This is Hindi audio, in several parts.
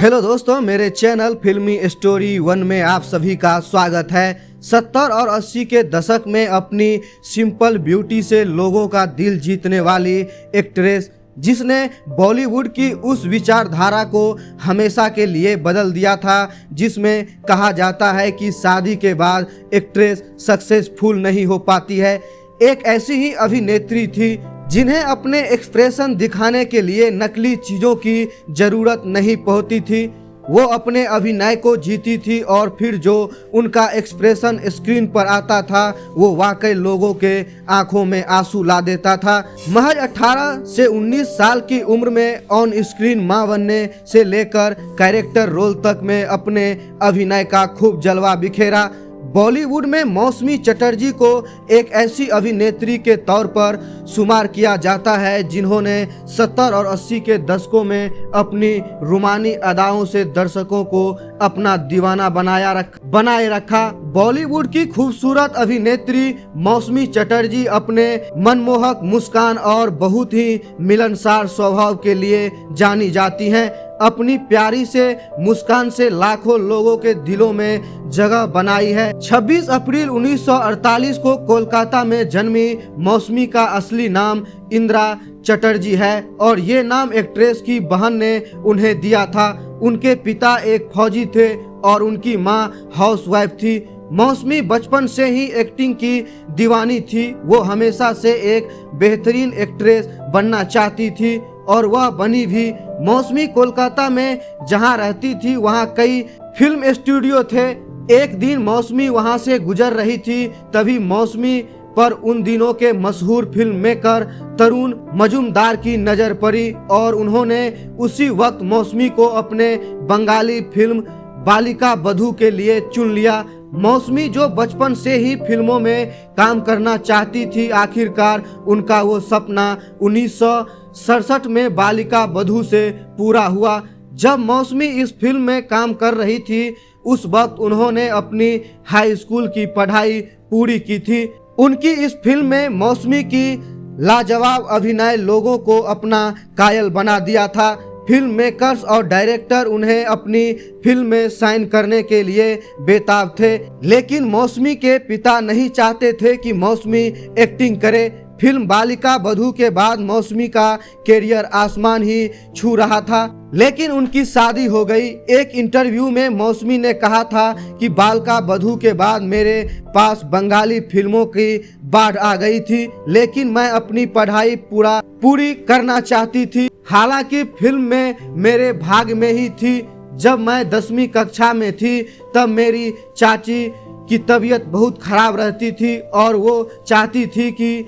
हेलो दोस्तों, मेरे चैनल फिल्मी स्टोरी 1 में आप सभी का स्वागत है। 70 और 80 के दशक में अपनी सिंपल ब्यूटी से लोगों का दिल जीतने वाली एक्ट्रेस, जिसने बॉलीवुड की उस विचारधारा को हमेशा के लिए बदल दिया था जिसमें कहा जाता है कि शादी के बाद एक्ट्रेस सक्सेसफुल नहीं हो पाती है। एक ऐसी ही अभिनेत्री थी जिन्हें अपने एक्सप्रेशन दिखाने के लिए नकली चीज़ों की ज़रूरत नहीं पड़ती थी। वो अपने अभिनय को जीती थी और फिर जो उनका एक्सप्रेशन स्क्रीन पर आता था वो वाकई लोगों के आंखों में आंसू ला देता था। महज 18 से 19 साल की उम्र में ऑन स्क्रीन मां बनने से लेकर कैरेक्टर रोल तक में अपने अभिनय का खूब जलवा बिखेरा। बॉलीवुड में मौसमी चटर्जी को एक ऐसी अभिनेत्री के तौर पर शुमार किया जाता है जिन्होंने 70 और 80 के दशकों में अपनी रूमानी अदाओं से दर्शकों को अपना दीवाना बनाए रखा। बॉलीवुड की खूबसूरत अभिनेत्री मौसमी चटर्जी अपने मनमोहक मुस्कान और बहुत ही मिलनसार स्वभाव के लिए जानी जाती हैं। अपनी प्यारी से मुस्कान से लाखों लोगों के दिलों में जगह बनाई है। 26 अप्रैल 1948 को कोलकाता में जन्मी मौसमी का असली नाम इंदिरा चटर्जी है और ये नाम एक्ट्रेस की बहन ने उन्हें दिया था। उनके पिता एक फौजी थे और उनकी मां हाउसवाइफ थी। मौसमी बचपन से ही एक्टिंग की दीवानी थी। वो हमेशा से एक बेहतरीन एक्ट्रेस बनना चाहती थी और वह बनी भी। मौसमी कोलकाता में जहां रहती थी वहां कई फिल्म स्टूडियो थे। एक दिन मौसमी वहां से गुजर रही थी, तभी मौसमी पर उन दिनों के मशहूर फिल्म मेकर तरुण मजूमदार की नजर पड़ी और उन्होंने उसी वक्त मौसमी को अपने बंगाली फिल्म बालिका बधू के लिए चुन लिया। मौसमी जो बचपन से ही फिल्मों में काम करना चाहती थी, आखिरकार उनका वो सपना 1967 में बालिका बधू से पूरा हुआ। जब मौसमी इस फिल्म में काम कर रही थी उस वक्त उन्होंने अपनी हाई स्कूल की पढ़ाई पूरी की थी। उनकी इस फिल्म में मौसमी की लाजवाब अभिनय लोगों को अपना कायल बना दिया था। फिल्म मेकर्स और डायरेक्टर उन्हें अपनी फिल्म में साइन करने के लिए बेताब थे, लेकिन मौसमी के पिता नहीं चाहते थे कि मौसमी एक्टिंग करे। फिल्म बालिका बधू के बाद मौसमी का कैरियर आसमान ही छू रहा था, लेकिन उनकी शादी हो गई। एक इंटरव्यू में मौसमी ने कहा था कि बालिका बधू के बाद मेरे पास बंगाली फिल्मों की बाढ़ आ गई थी, लेकिन मैं अपनी पढ़ाई पूरी करना चाहती थी। हालांकि फिल्म में मेरे भाग में ही थी। जब मैं 10वीं कक्षा में थी तब मेरी चाची की तबीयत बहुत खराब रहती थी और वो चाहती थी कि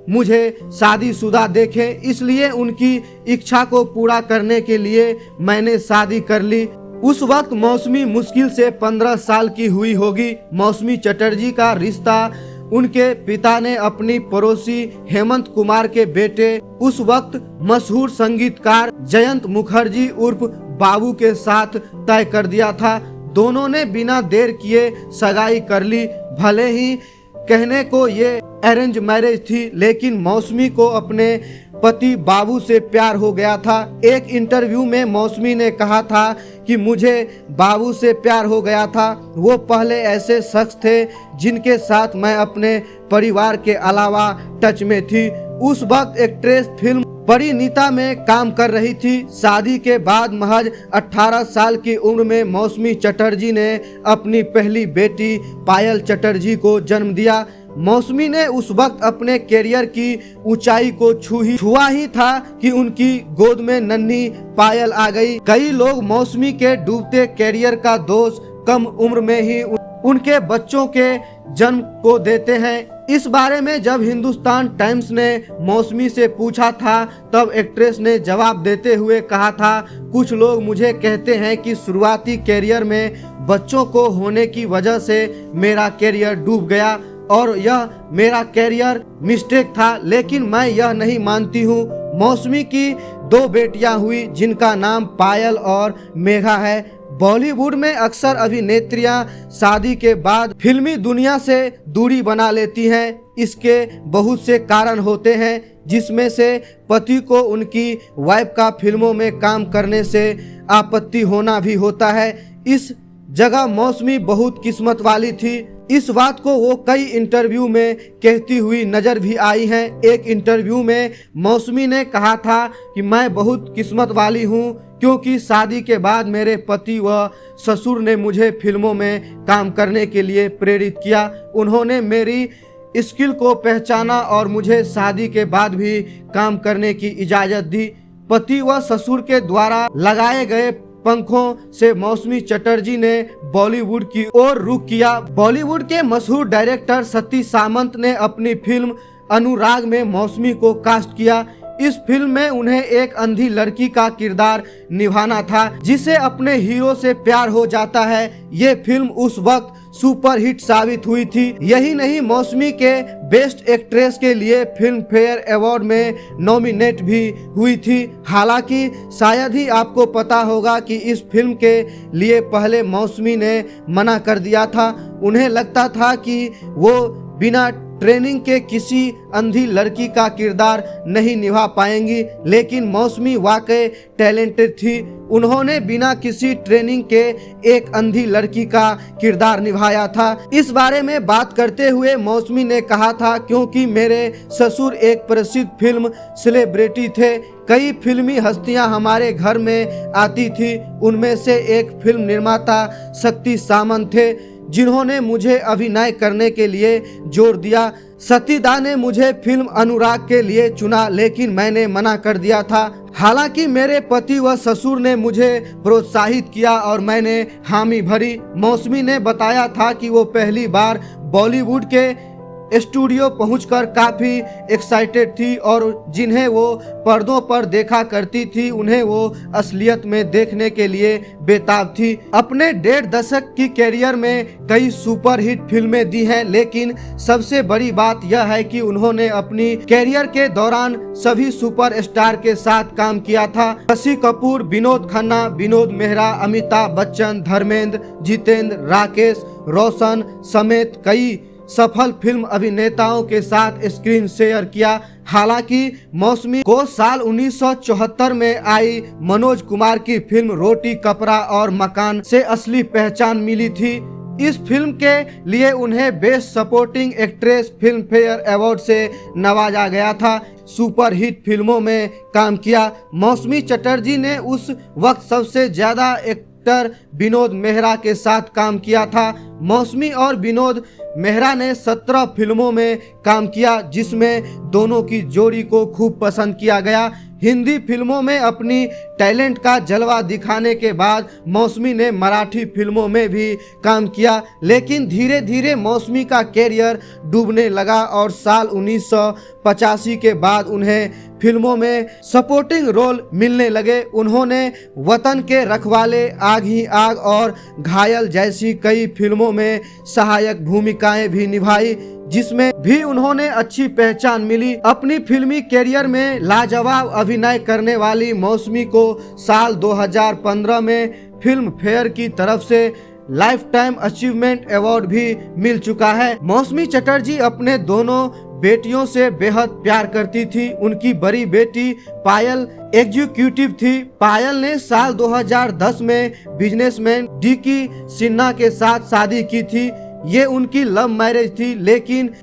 मुझे शादीशुदा देखें, इसलिए उनकी इच्छा को पूरा करने के लिए मैंने शादी कर ली। उस वक्त मौसमी मुश्किल से 15 साल की हुई होगी। मौसमी चटर्जी का रिश्ता उनके पिता ने अपनी पड़ोसी हेमंत कुमार के बेटे, उस वक्त मशहूर संगीतकार जयंत मुखर्जी उर्फ बाबू के साथ तय कर दिया था। दोनों ने बिना देर किए सगाई कर ली। भले ही कहने को ये अरेंज मैरिज थी, लेकिन मौसमी को अपने पति बाबू से प्यार हो गया था। एक इंटरव्यू में मौसमी ने कहा था कि मुझे बाबू से प्यार हो गया था। वो पहले ऐसे शख्स थे जिनके साथ मैं अपने परिवार के अलावा टच में थी। उस वक्त एक्ट्रेस फिल्म परिणीता में काम कर रही थी। शादी के बाद महज 18 साल की उम्र में मौसमी चटर्जी ने अपनी पहली बेटी पायल चटर्जी को जन्म दिया। मौसमी ने उस वक्त अपने कैरियर की ऊंचाई को छुआ ही था कि उनकी गोद में नन्ही पायल आ गई। कई लोग मौसमी के डूबते कैरियर का दोष कम उम्र में ही उनके बच्चों के जन्म को देते हैं। इस बारे में जब हिंदुस्तान टाइम्स ने मौसमी से पूछा था तब एक्ट्रेस ने जवाब देते हुए कहा था, कुछ लोग मुझे कहते हैं कि शुरुआती कैरियर में बच्चों को होने की वजह से मेरा कैरियर डूब गया और यह मेरा कैरियर मिस्टेक था, लेकिन मैं यह नहीं मानती हूँ। मौसमी की 2 बेटियां हुई जिनका नाम पायल और मेघा है। बॉलीवुड में अक्सर अभिनेत्रियां शादी के बाद फिल्मी दुनिया से दूरी बना लेती हैं। इसके बहुत से कारण होते हैं, जिसमें से पति को उनकी वाइफ का फिल्मों में काम करने से आपत्ति होना भी होता है। इस जगह मौसमी बहुत किस्मत वाली थी। इस बात को वो कई इंटरव्यू में कहती हुई नजर भी आई हैं। एक इंटरव्यू में मौसमी ने कहा था कि मैं बहुत किस्मत वाली हूँ क्योंकि शादी के बाद मेरे पति व ससुर ने मुझे फिल्मों में काम करने के लिए प्रेरित किया। उन्होंने मेरी स्किल को पहचाना और मुझे शादी के बाद भी काम करने की इजाज़त दी। पति व ससुर के द्वारा लगाए गए पंखों से मौसमी चटर्जी ने बॉलीवुड की ओर रुख किया। बॉलीवुड के मशहूर डायरेक्टर सतीश सामंत ने अपनी फिल्म अनुराग में मौसमी को कास्ट किया। इस फिल्म में उन्हें एक अंधी लड़की का किरदार निभाना था जिसे अपने हीरो से प्यार हो जाता है। ये फिल्म उस वक्त सुपर हिट साबित हुई थी। यही नहीं, मौसमी के बेस्ट एक्ट्रेस के लिए फिल्म फेयर अवार्ड में नॉमिनेट भी हुई थी। हालांकि शायद ही आपको पता होगा कि इस फिल्म के लिए पहले मौसमी ने मना कर दिया था। उन्हें लगता था कि वो बिना ट्रेनिंग के किसी अंधी लड़की का किरदार नहीं निभा पाएंगी, लेकिन मौसमी वाकई टैलेंटेड थी। उन्होंने बिना किसी ट्रेनिंग के एक अंधी लड़की का किरदार निभाया था। इस बारे में बात करते हुए मौसमी ने कहा था, क्योंकि मेरे ससुर एक प्रसिद्ध फिल्म सेलिब्रिटी थे। कई फिल्मी हस्तियां हमारे घर में आती थी। उनमें से एक फिल्म निर्माता शक्ति सामंत थे जिन्होंने मुझे अभिनय करने के लिए जोर दिया। सतीदा ने मुझे फिल्म अनुराग के लिए चुना, लेकिन मैंने मना कर दिया था। हालांकि मेरे पति व ससुर ने मुझे प्रोत्साहित किया और मैंने हामी भरी। मौसमी ने बताया था कि वो पहली बार बॉलीवुड के स्टूडियो पहुंचकर काफ़ी एक्साइटेड थी और जिन्हें वो पर्दों पर देखा करती थी उन्हें वो असलियत में देखने के लिए बेताब थी। अपने 1.5 दशक की कैरियर में कई सुपरहिट फिल्में दी हैं, लेकिन सबसे बड़ी बात यह है कि उन्होंने अपनी कैरियर के दौरान सभी सुपरस्टार के साथ काम किया था। शशि कपूर, विनोद खन्ना, विनोद मेहरा, अमिताभ बच्चन, धर्मेंद्र, जितेंद्र, राकेश रोशन समेत कई सफल फिल्म अभिनेताओं के साथ स्क्रीन शेयर किया। हालांकि मौसमी को साल 1974 में आई मनोज कुमार की फिल्म रोटी कपड़ा और मकान से असली पहचान मिली थी। इस फिल्म के लिए उन्हें best supporting actress film fair award से नवाजा गया था। सुपर हिट फिल्मों में काम किया। मौसमी चटर्जी ने उस वक्त सबसे ज्यादा एक्टर विनोद मेहरा के साथ काम किया था। मौसमी और विनोद मेहरा ने 17 फिल्मों में काम किया, जिसमें दोनों की जोड़ी को खूब पसंद किया गया। हिंदी फिल्मों में अपनी टैलेंट का जलवा दिखाने के बाद मौसमी ने मराठी फिल्मों में भी काम किया, लेकिन धीरे धीरे मौसमी का कैरियर डूबने लगा और साल 1985 के बाद उन्हें फिल्मों में सपोर्टिंग रोल मिलने लगे। उन्होंने वतन के रखवाले, आग ही आग और घायल जैसी कई फिल्मों में सहायक भूमिकाएं भी निभाई, जिसमें भी उन्होंने अच्छी पहचान मिली। अपनी फिल्मी कैरियर में लाजवाब अभिनय करने वाली मौसमी को साल 2015 में फिल्म फेयर की तरफ से लाइफ टाइम अचीवमेंट अवार्ड भी मिल चुका है। मौसमी चटर्जी अपने दोनों बेटियों से बेहद प्यार करती थी। उनकी बड़ी बेटी पायल एग्जीक्यूटिव थी। पायल ने साल 2010 में बिजनेसमैन डिकी सिन्हा के साथ शादी की थी। ये उनकी लव मैरिज थी,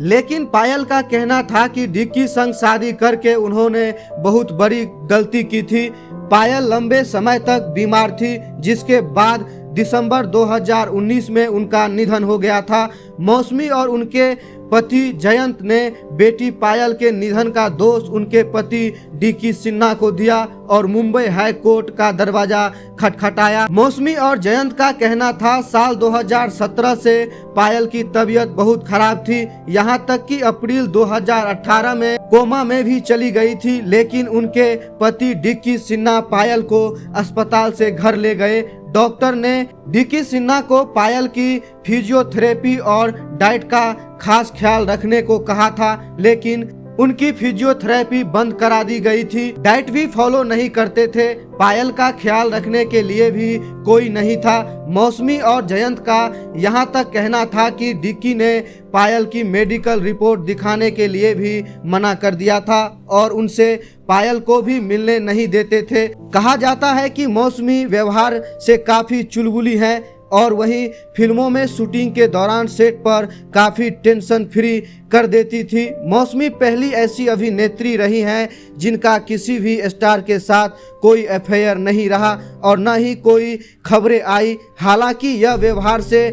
लेकिन पायल का कहना था कि डिकी संग शादी करके उन्होंने बहुत बड़ी गलती की थी। पायल लंबे समय तक बीमार थी, जिसके बाद दिसंबर 2019 में उनका निधन हो गया था। मौसमी और उनके पति जयंत ने बेटी पायल के निधन का दोष उनके पति डिकी सिन्हा को दिया और मुंबई हाई कोर्ट का दरवाजा खटखटाया। मौसमी और जयंत का कहना था साल 2017 से पायल की तबीयत बहुत खराब थी, यहाँ तक कि अप्रैल 2018 में कोमा में भी चली गई थी, लेकिन उनके पति डिकी सिन्हा पायल को अस्पताल से घर ले गए। डॉक्टर ने डिकी सिन्हा को पायल की फिजियोथेरेपी और डाइट का खास ख्याल रखने को कहा था, लेकिन उनकी फिजियोथेरेपी बंद करा दी गई थी। डाइट भी फॉलो नहीं करते थे। पायल का ख्याल रखने के लिए भी कोई नहीं था। मौसमी और जयंत का यहाँ तक कहना था कि डिक्की ने पायल की मेडिकल रिपोर्ट दिखाने के लिए भी मना कर दिया था और उनसे पायल को भी मिलने नहीं देते थे। कहा जाता है कि मौसमी व्यवहार से काफी चुलबुली है और वहीं फिल्मों में शूटिंग के दौरान सेट पर काफ़ी टेंशन फ्री कर देती थी। मौसमी पहली ऐसी अभिनेत्री रही हैं जिनका किसी भी स्टार के साथ कोई अफेयर नहीं रहा और न ही कोई खबरें आई। हालांकि यह व्यवहार से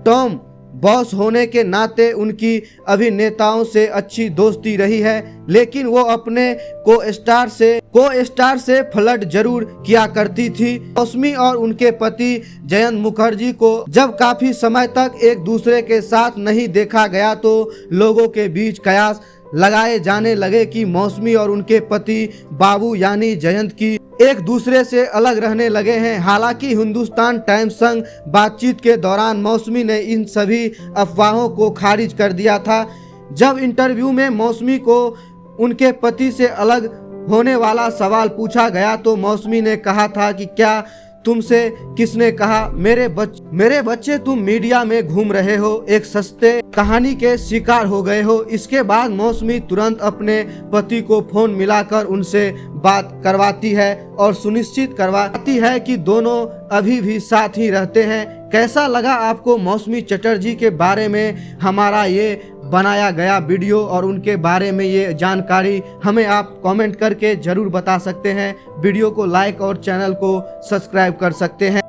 टॉम बॉस होने के नाते उनकी अभिनेताओं से अच्छी दोस्ती रही है, लेकिन वो अपने को स्टार से फ्लर्ट जरूर किया करती थी। मौसमी और उनके पति जयंत मुखर्जी को जब काफी समय तक एक दूसरे के साथ नहीं देखा गया तो लोगों के बीच कयास लगाए जाने लगे कि मौसमी और उनके पति बाबू यानी जयंत की एक दूसरे से अलग रहने लगे हैं। हालांकि हिंदुस्तान टाइम्स संग बातचीत के दौरान मौसमी ने इन सभी अफवाहों को खारिज कर दिया था। जब इंटरव्यू में मौसमी को उनके पति से अलग होने वाला सवाल पूछा गया तो मौसमी ने कहा था कि क्या तुमसे किसने कहा? मेरे बच्चे तुम मीडिया में घूम रहे हो, एक सस्ते कहानी के शिकार हो गए हो। इसके बाद मौसमी तुरंत अपने पति को फोन मिलाकर उनसे बात करवाती है और सुनिश्चित करवाती है कि दोनों अभी भी साथ ही रहते हैं। कैसा लगा आपको मौसमी चटर्जी के बारे में हमारा ये बनाया गया वीडियो और उनके बारे में ये जानकारी? हमें आप कमेंट करके जरूर बता सकते हैं। वीडियो को लाइक और चैनल को सब्सक्राइब कर सकते हैं।